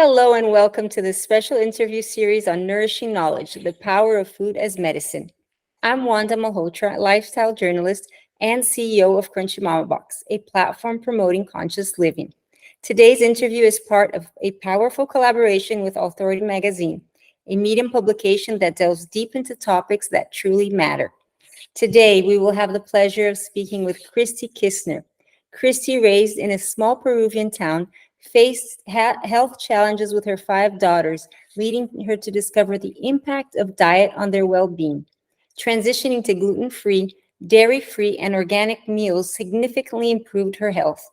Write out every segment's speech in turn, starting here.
Hello and welcome to this special interview series on nourishing knowledge, the power of food as medicine. I'm Wanda Malhotra, lifestyle journalist and CEO of Crunchy Mama Box, a platform promoting conscious living. Today's interview is part of a powerful collaboration with Authority Magazine, a Medium publication that delves deep into topics that truly matter. Today, we will have the pleasure of speaking with Cristy Kisner. Cristy, raised in a small Peruvian town, faced health challenges with her five daughters, leading her to discover the impact of diet on their well-being. Transitioning to gluten-free, dairy-free, and organic meals significantly improved her health.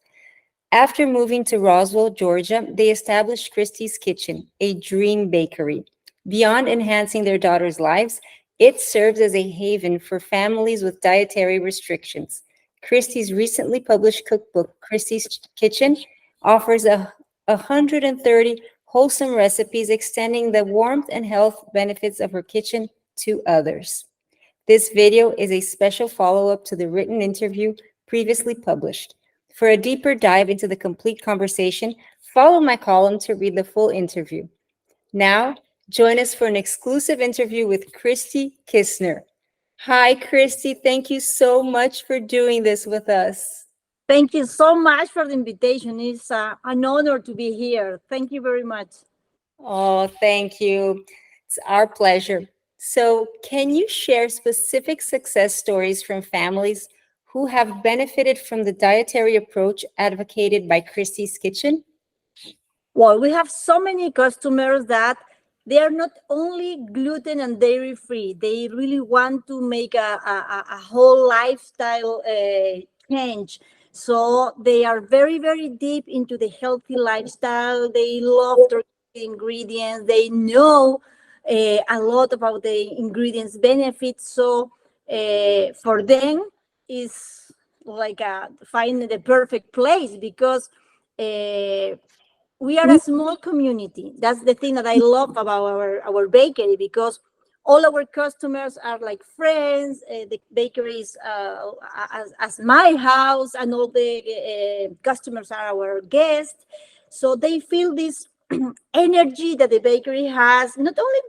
After moving to Roswell, Georgia, they established Cristy's Kitchen, a dream bakery. Beyond enhancing their daughters' lives, it serves as a haven for families with dietary restrictions. Cristy's recently published cookbook, Cristy's Kitchen, offers 130 wholesome recipes, extending the warmth and health benefits of her kitchen to others. This video is a special follow-up to the written interview previously published. For a deeper dive into the complete conversation, follow my column to read the full interview. Now, join us for an exclusive interview with Cristy Kisner. Hi, Cristy. Thank you so much for doing this with us. Thank you so much for the invitation. It's an honor to be here. Thank you very much. Oh, thank you. It's our pleasure. So, can you share specific success stories from families who have benefited from the dietary approach advocated by Cristy's Kitchen? Well, we have so many customers that they are not only gluten and dairy free, they really want to make a whole lifestyle change. So they are very, very deep into the healthy lifestyle. They love the ingredients. They know a lot about the ingredients benefits. So for them, is like finding the perfect place because we are a small community. That's the thing that I love about our bakery, because all our customers are like friends. The bakery is as my house, and all the customers are our guests. So they feel this energy that the bakery has, not only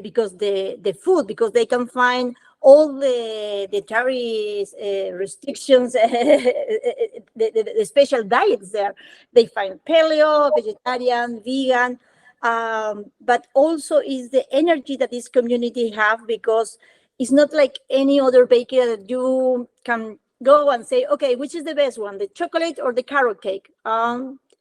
because the food, because they can find all the dietary restrictions, the special diets there. They find paleo, vegetarian, vegan, but also is the energy that this community have, because it's not like any other bakery that you can go and say, okay, which is the best one, the chocolate or the carrot cake?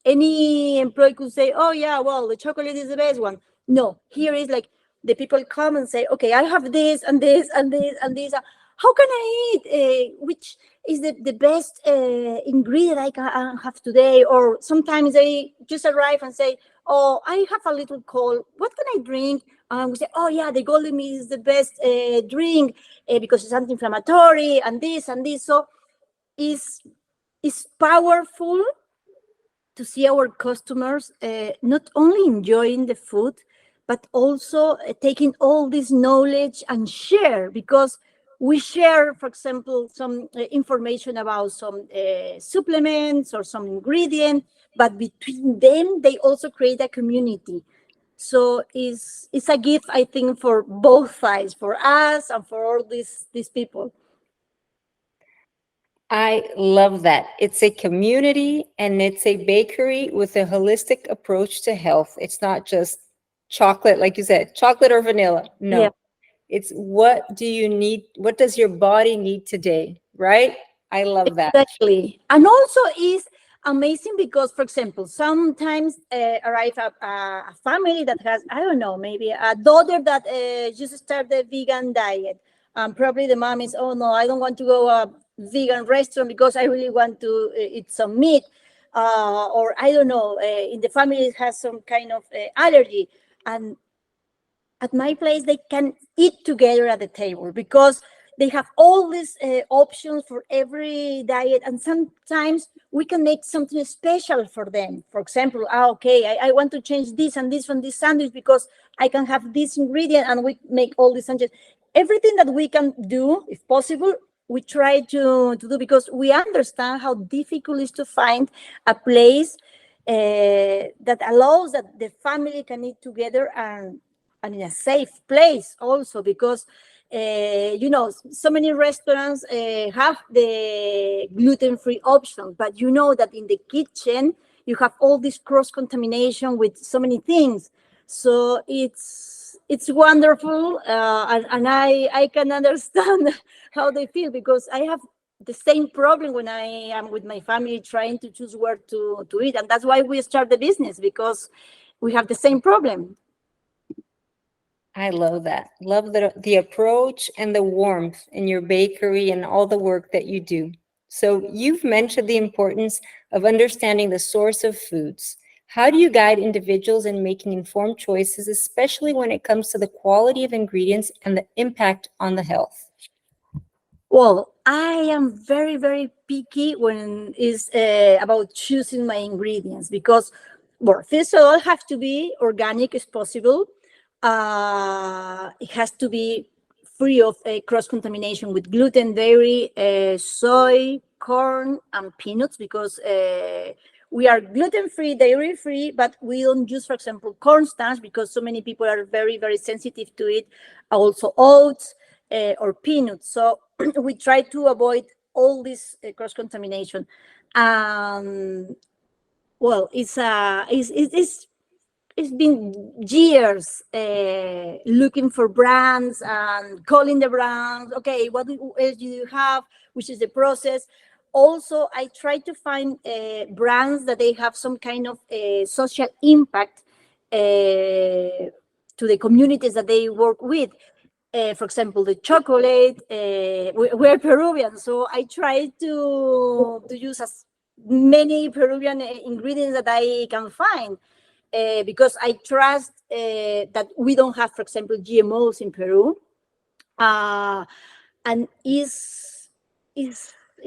Any employee could say, oh yeah, well, the chocolate is the best one. No, here is like, the people come and say, okay, I have this and this and this and this. How can I eat? Which is the best ingredient I can have today? Or sometimes they just arrive and say, oh, I have a little cold. What can I drink? And we say, oh yeah, the golden milk is the best drink because it's anti-inflammatory and this and this. So it's powerful to see our customers not only enjoying the food, but also taking all this knowledge and share, because we share, for example, some information about some supplements or some ingredient, but between them, they also create a community. So it's a gift, I think, for both sides, for us and for all these people. I love that. It's a community and it's a bakery with a holistic approach to health. It's not just chocolate, like you said, chocolate or vanilla. No, Yeah. It's what do you need? What does your body need today? Right? I love that. Exactly. And also is amazing because, for example, sometimes arrive a family that has, I don't know, maybe a daughter that just started a vegan diet. Probably the mom is, oh no, I don't want to go a vegan restaurant because I really want to eat some meat. Or I don't know, in the family it has some kind of allergy. And at my place, they can eat together at the table because they have all these options for every diet. And sometimes we can make something special for them. For example, okay, I want to change this and this from this sandwich because I can have this ingredient, and we make all these sandwiches. Everything that we can do, if possible, we try to do, because we understand how difficult it is to find a place that allows that the family can eat together and in a safe place also, because so many restaurants have the gluten-free option, but you know that in the kitchen you have all this cross-contamination with so many things. So it's wonderful, and I can understand how they feel, because I have the same problem when I am with my family trying to choose where to eat. And that's why we start the business, because we have the same problem. I love that. Love the approach and the warmth in your bakery and all the work that you do. So you've mentioned the importance of understanding the source of foods. How do you guide individuals in making informed choices, especially when it comes to the quality of ingredients and the impact on the health? Well, I am very, very picky when it's about choosing my ingredients, because, well, first of all, have to be organic as possible. It has to be free of cross-contamination with gluten, dairy, soy, corn, and peanuts, because we are gluten-free, dairy-free, but we don't use, for example, cornstarch, because so many people are very, very sensitive to it. Also oats or peanuts. So we try to avoid all this cross-contamination. Well, it's been years looking for brands and calling the brands. Okay, what else do you have? Which is the process. Also, I try to find brands that they have some kind of social impact to the communities that they work with. For example, the chocolate. We're Peruvian, so I try to use as many Peruvian ingredients that I can find. Because I trust that we don't have, for example, GMOs in Peru, and is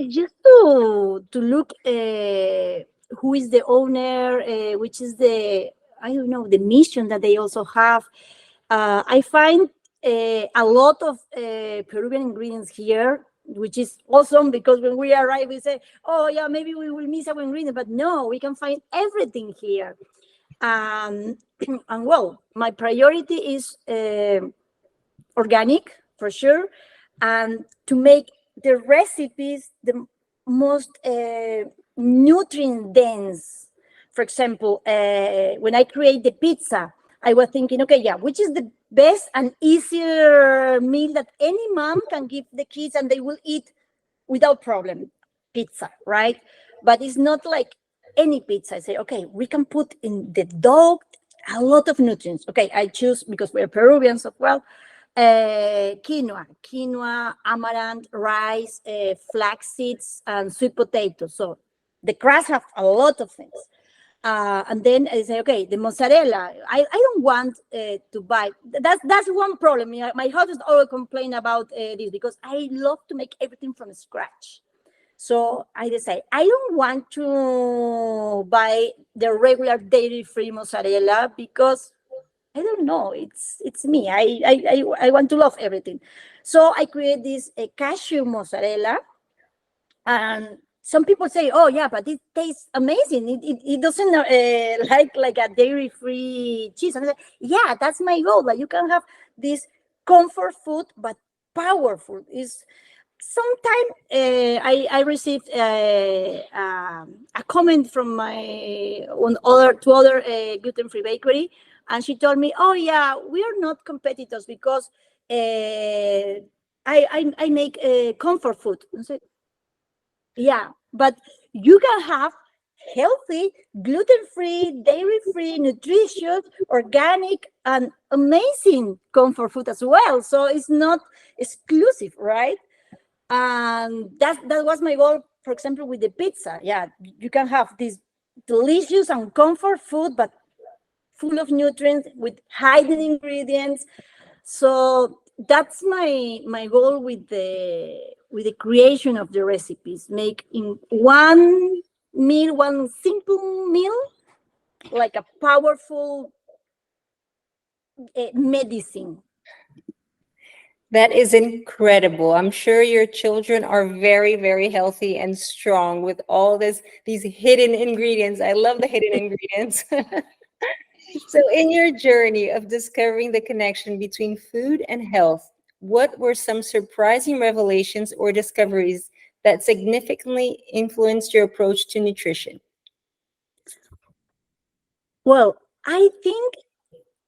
just to look who is the owner, which is the, I don't know, the mission that they also have. I find a lot of Peruvian ingredients here, which is awesome, because when we arrive, we say, oh yeah, maybe we will miss our ingredient, but no, we can find everything here. And well, my priority is organic for sure, and to make the recipes the most nutrient dense. For example, when I create the pizza, I was thinking, okay, yeah, which is the best and easier meal that any mom can give the kids and they will eat without problem? Pizza, right? But it's not like any pizza. I say, okay, we can put in the dough a lot of nutrients. Okay, I choose, because we're Peruvians as well, quinoa, amaranth, rice, flax seeds, and sweet potatoes. So the crust have a lot of things. And then I say, okay, the mozzarella. I don't want to buy. That's one problem. My husband always complain about this, because I love to make everything from scratch. So I decide I don't want to buy the regular dairy-free mozzarella, because I don't know. It's me. I want to love everything. So I create this cashew mozzarella, and some people say, oh yeah, but it tastes amazing. It doesn't like a dairy-free cheese. And I say, yeah, that's my goal. Like, you can have this comfort food, but powerful. Is Sometime I received a comment from my two other gluten-free bakery, and she told me, "Oh yeah, we are not competitors, because I make comfort food." I said, yeah, but you can have healthy, gluten-free, dairy-free, nutritious, organic, and amazing comfort food as well. So it's not exclusive, right? And that was my goal. For example, with the pizza, yeah, you can have this delicious and comfort food, but full of nutrients with hidden ingredients. So that's my goal with the creation of the recipes. Make in one meal, one simple meal, like a powerful medicine. That is incredible. I'm sure your children are very, very healthy and strong with all these hidden ingredients. I love the hidden ingredients. So, in your journey of discovering the connection between food and health, what were some surprising revelations or discoveries that significantly influenced your approach to nutrition? Well, I think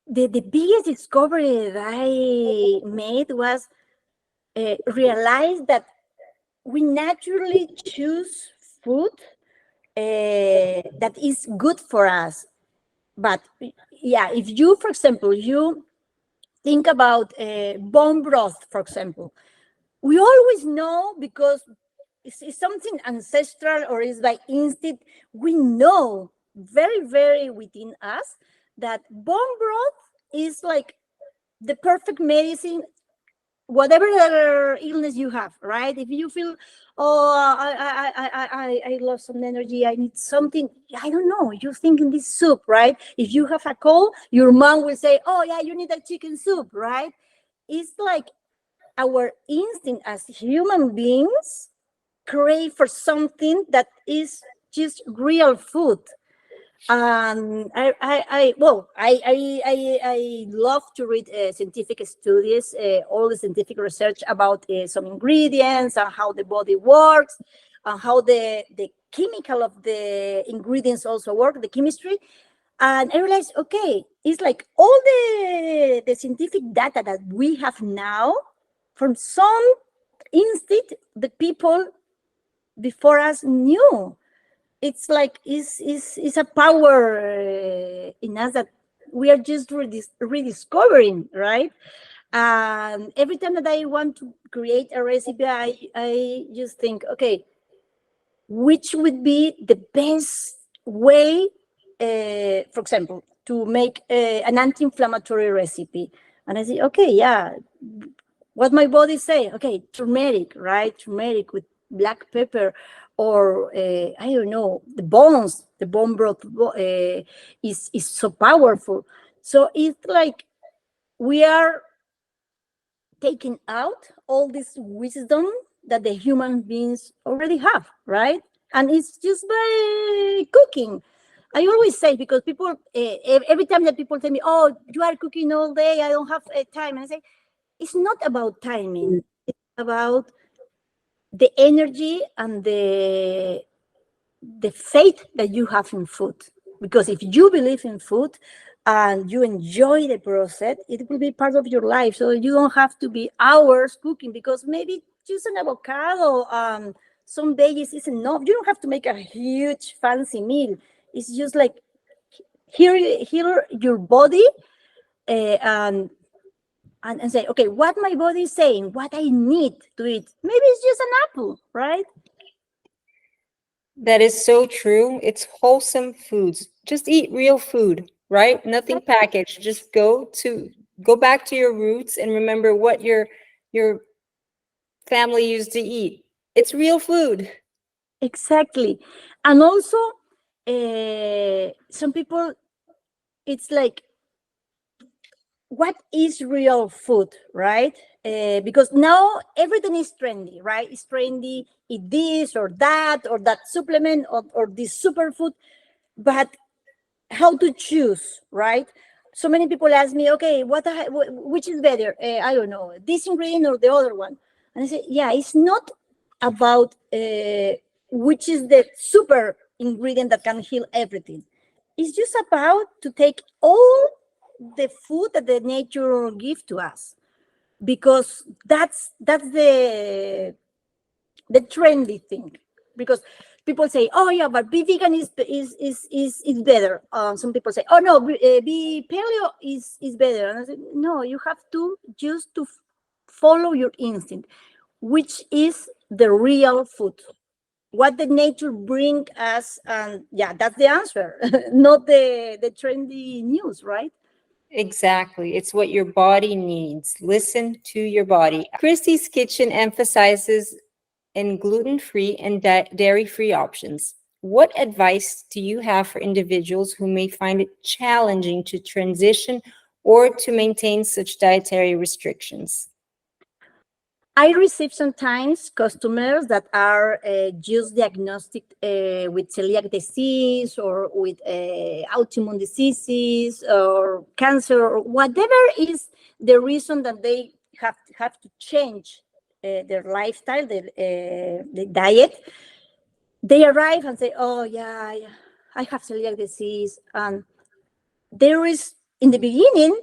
the biggest discovery that I made was realize that we naturally choose food that is good for us. But yeah, if you, for example, you think about bone broth, for example, we always know because it's something ancestral or is by instinct. We know very, very within us that bone broth is like the perfect medicine, whatever other illness you have, right? If you feel, oh, I lost some energy, I need something, I don't know, you think in this soup, right? If you have a cold, your mom will say, oh yeah, you need a chicken soup, right? It's like our instinct as human beings crave for something that is just real food. I love to read scientific studies, all the scientific research about some ingredients and how the body works, and how the chemical of the ingredients also work, the chemistry. And I realized, okay, it's like all the scientific data that we have now from some instinct the people before us knew. It's like is a power in us that we are just rediscovering, right? And every time that I want to create a recipe, I just think, okay, which would be the best way, for example, to make an anti-inflammatory recipe. And I say, okay, yeah, what my body say, okay, turmeric, right? Turmeric with black pepper, or I don't know, the bones, the bone broth is so powerful. So it's like we are taking out all this wisdom that the human beings already have, right? And it's just by cooking. I always say, because people, every time that people tell me, oh, you are cooking all day, I don't have time. And I say, it's not about timing. It's about the energy and the faith that you have in food. Because if you believe in food and you enjoy the process, it will be part of your life. So you don't have to be hours cooking, because maybe just an avocado and some veggies is enough. You don't have to make a huge fancy meal. It's just like hear your body, and and say, okay, what my body is saying, what I need to eat. Maybe it's just an apple, right? That is so true. It's wholesome foods. Just eat real food, right? Nothing packaged. Just go back to your roots and remember what your family used to eat. It's real food. Exactly. And also, some people, it's like, what is real food, right? Because now everything is trendy, right? It's trendy, eat this or that supplement, or this superfood. But how to choose, right? So many people ask me, okay, which is better? I don't know, this ingredient or the other one. And I say, yeah, it's not about which is the super ingredient that can heal everything. It's just about to take all the food that the nature gives to us, because that's the trendy thing. Because people say, oh yeah, but be vegan is better. Some people say, oh no, be paleo is better. And I say, no, you have to just to follow your instinct, which is the real food, what the nature bring us. And yeah, that's the answer. Not the trendy news, right? Exactly. It's what your body needs. Listen to your body. Christy's Kitchen emphasizes in gluten-free and dairy-free options. What advice do you have for individuals who may find it challenging to transition or to maintain such dietary restrictions? I receive sometimes customers that are just diagnostic with celiac disease or with autoimmune diseases or cancer or whatever is the reason that they have to change their lifestyle, the diet. They arrive and say, "Oh yeah, I have celiac disease," and there is in the beginning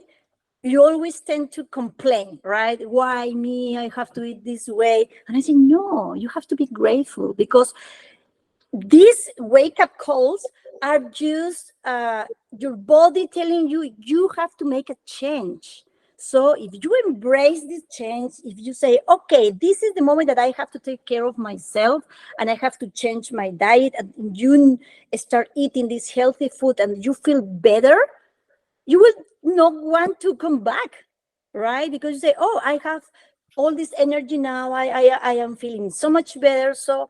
you always tend to complain, right? Why me? I have to eat this way. And I say, no, you have to be grateful because these wake up calls are just your body telling you you have to make a change. So if you embrace this change, if you say, okay, this is the moment that I have to take care of myself and I have to change my diet, and you start eating this healthy food and you feel better, you will not want to come back, right? Because you say, oh, I have all this energy now. I am feeling so much better. So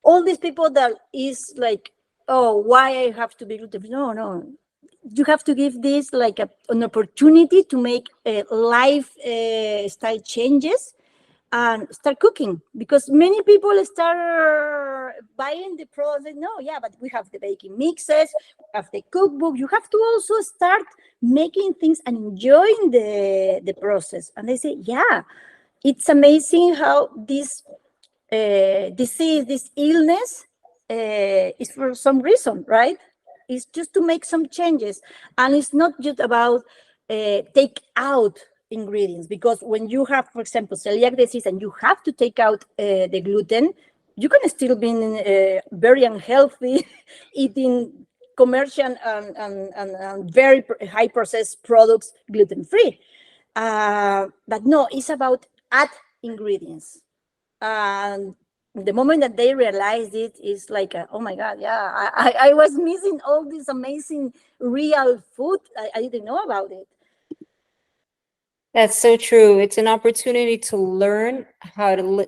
all these people that is like, oh, why I have to be gluten-free? No. You have to give this like an opportunity to make lifestyle changes and start cooking, because many people start buying the products. No, yeah, but we have the baking mixes, we have the cookbook. You have to also start making things and enjoying the process. And they say, yeah, it's amazing how this disease, this illness is for some reason, right? It's just to make some changes. And it's not just about take out ingredients, because when you have, for example, celiac disease and you have to take out the gluten, you can still be very unhealthy eating commercial and very high processed products gluten-free. But no, it's about add ingredients. And the moment that they realized it, is like, oh my God, yeah, I was missing all this amazing real food. I didn't know about it. That's so true. It's an opportunity to learn how to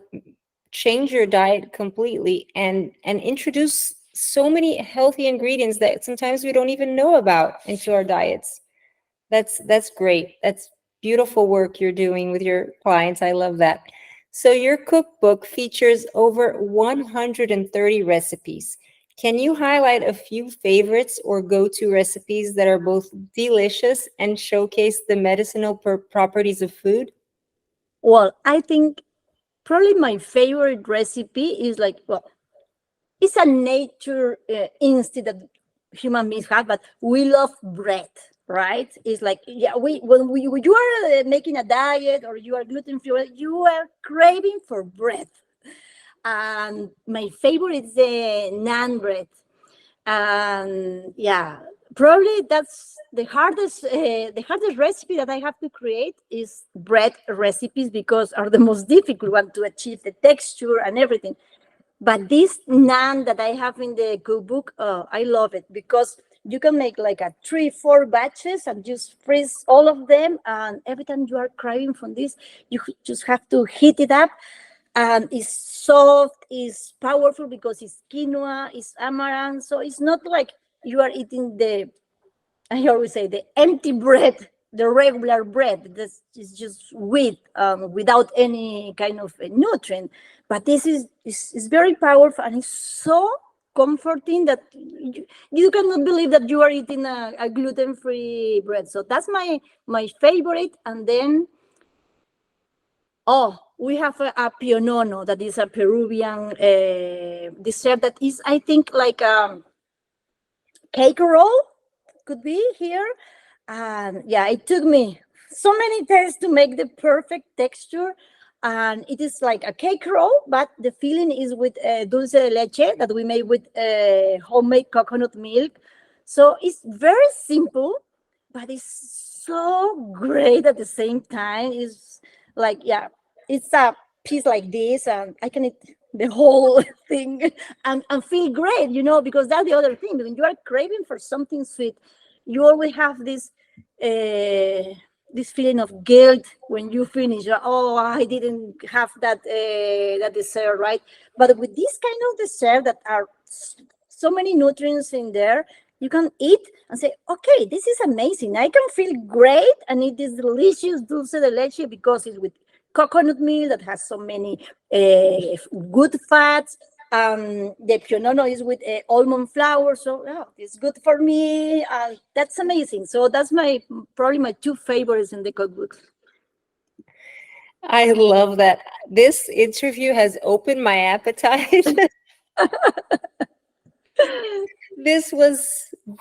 change your diet completely and introduce so many healthy ingredients that sometimes we don't even know about into our diets. That's great. That's beautiful work you're doing with your clients. I love that. So your cookbook features over 130 recipes. Can you highlight a few favorites or go-to recipes that are both delicious and showcase the medicinal properties of food? Well, I think probably my favorite recipe is like, well, it's a nature instinct that human beings have, but we love bread, right? It's like, yeah, when you are making a diet or you are gluten free, you are craving for bread. And my favorite is the naan bread. And yeah, probably that's the hardest recipe that I have to create is bread recipes, because are the most difficult one to achieve the texture and everything. But this naan that I have in the cookbook, I love it, because you can make like a 3-4 batches and just freeze all of them. And every time you are craving from this, you just have to heat it up. And it's soft, it's powerful because it's quinoa, it's amaranth. So it's not like you are eating I always say the empty bread, the regular bread. This is just wheat without any kind of nutrient. But this is very powerful, and it's so comforting that you cannot believe that you are eating a gluten-free bread. So that's my favorite. And then, oh, we have a pionono, that is a Peruvian dessert that is, I think, like a cake roll, could be here. And yeah, it took me so many times to make the perfect texture. And it is like a cake roll, but the filling is with dulce de leche that we made with homemade coconut milk. So it's very simple, but it's so great at the same time. It's like, yeah, it's a piece like this, and I can eat the whole thing and feel great, because that's the other thing. When you are craving for something sweet, you always have this feeling of guilt when you finish. Oh, I didn't have that dessert, right? But with this kind of dessert that are so many nutrients in there, you can eat and say, okay, this is amazing. I can feel great, and it is delicious dulce de leche because it's with coconut milk that has so many good fats. The pionono is with almond flour, so it's good for me. That's amazing. So that's probably my two favorites in the cookbook. I love that. This interview has opened my appetite. This was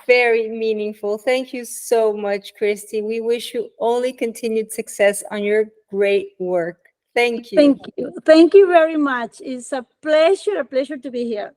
very meaningful. Thank you so much, Cristy. We wish you only continued success on your great work. Thank you. Thank you. Thank you very much. It's a pleasure to be here.